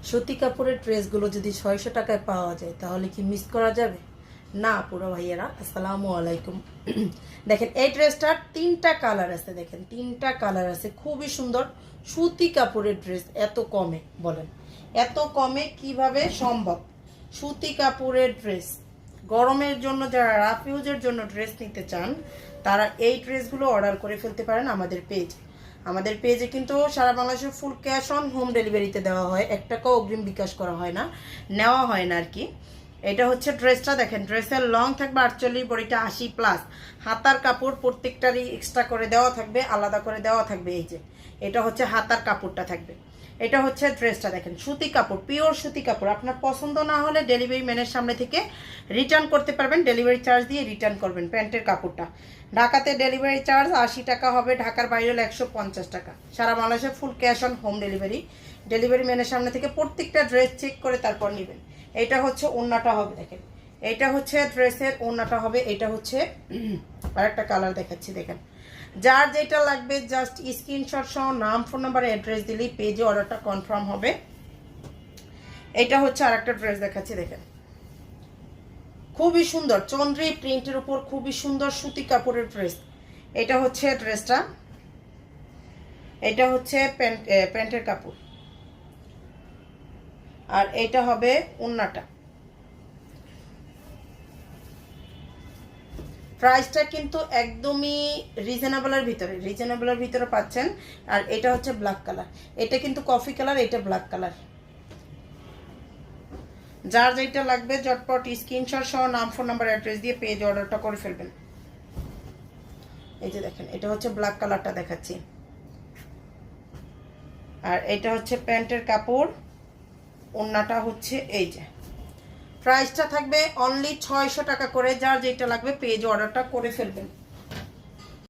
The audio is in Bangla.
সুতি কাপড়ের ড্রেসগুলো যদি 600 টাকায় পাওয়া যায় তাহলে কি মিস করা যাবে না? পুরো ভাইয়েরা আসসালামু আলাইকুম। দেখেন এই ড্রেসটার 3টা কালার আছে, দেখেন 3টা কালার আছে, খুবই সুন্দর সুতি কাপড়ের ড্রেস। এত কমে বলেন, এত কমে কিভাবে সম্ভব? সুতি কাপড়ের ড্রেস গরমের জন্য, যারা রাফ ইউজের জন্য ড্রেস নিতে চান তারা এই ড্রেসগুলো অর্ডার করে ফেলতে পারেন আমাদের পেজে। আমাদের পেজে কিন্তু সারা বাংলাদেশে ফুল ক্যাশ অন হোম ডেলিভারিতে দেওয়া হয়, 1 টাকাও অগ্রিম বিকাশ করা হয় না, নেওয়া হয় না আর কি। এটা হচ্ছে ড্রেসটা, দেখেন ড্রেসের লং থাকবে 48, বডিটা 80+। হাতার কাপড় প্রত্যেকটারই এক্সট্রা করে দেওয়া থাকবে, আলাদা করে দেওয়া থাকবে। এই যে এটা হচ্ছে হাতার কাপড়টা থাকবে। এটা হচ্ছে ড্রেসটা, দেখেন সুতি কাপড়, পিওর সুতি কাপড়। আপনার পছন্দ না হলে ডেলিভারি ম্যানের সামনে থেকে রিটার্ন করতে পারবেন, ডেলিভারি চার্জ দিয়ে রিটার্ন করবেন। প্যান্টের কাপড়টা ঢাকাতে ডেলিভারি চার্জ 80 টাকা হবে, ঢাকার বাইরে হলে 150 টাকা। সারা বাংলাদেশে full cash on home delivery. Delivery ম্যানের সামনে থেকে প্রত্যেকটা ড্রেস চেক করে তারপর নেবেন। এটা হচ্ছে ওড়নাটা হবে, দেখেন এটা হচ্ছে ড্রেসের ওড়নাটা হবে। এটা হচ্ছে আরেকটা কালার দেখাচ্ছি, দেখেন। যার যেটা লাগবে জাস্ট স্ক্রিনশট সহ নাম, ফোন নাম্বার, অ্যাড্রেস দিলেই পেজে অর্ডারটা কনফার্ম হবে। এটা হচ্ছে আরেকটা ড্রেস দেখাচ্ছি, দেখেন খুবই সুন্দর চন্দ্রী প্রিন্টের উপর খুবই সুন্দর সুতি কাপড়ের ড্রেস। এটা হচ্ছে ড্রেসটা, এটা হচ্ছে প্যান্টের কাপড়, আর এটা হবে ওড়নাটা। প্রাইসটা কিন্তু একদমই রিজনেবলের ভিতরে পাচ্ছেন। আর এটা হচ্ছে ব্ল্যাক কালার, এটা কিন্তু কফি কালার, এটা ব্ল্যাক কালার। যার যেটা লাগবে ঝটপট স্ক্রিনশট সহ নাম, ফোন নাম্বার, অ্যাড্রেস দিয়ে পেজ অর্ডারটা করে ফেলবেন। এই যে দেখেন এটা হচ্ছে ব্ল্যাক কালারটা দেখাচ্ছি, আর এটা হচ্ছে প্যান্টের কাপড়, ওড়নাটা হচ্ছে এই যে। প্রাইসটা থাকবে অনলি 600 টাকা করে। যার যেটা লাগবে পেজ অর্ডারটা করে ফেলবেন।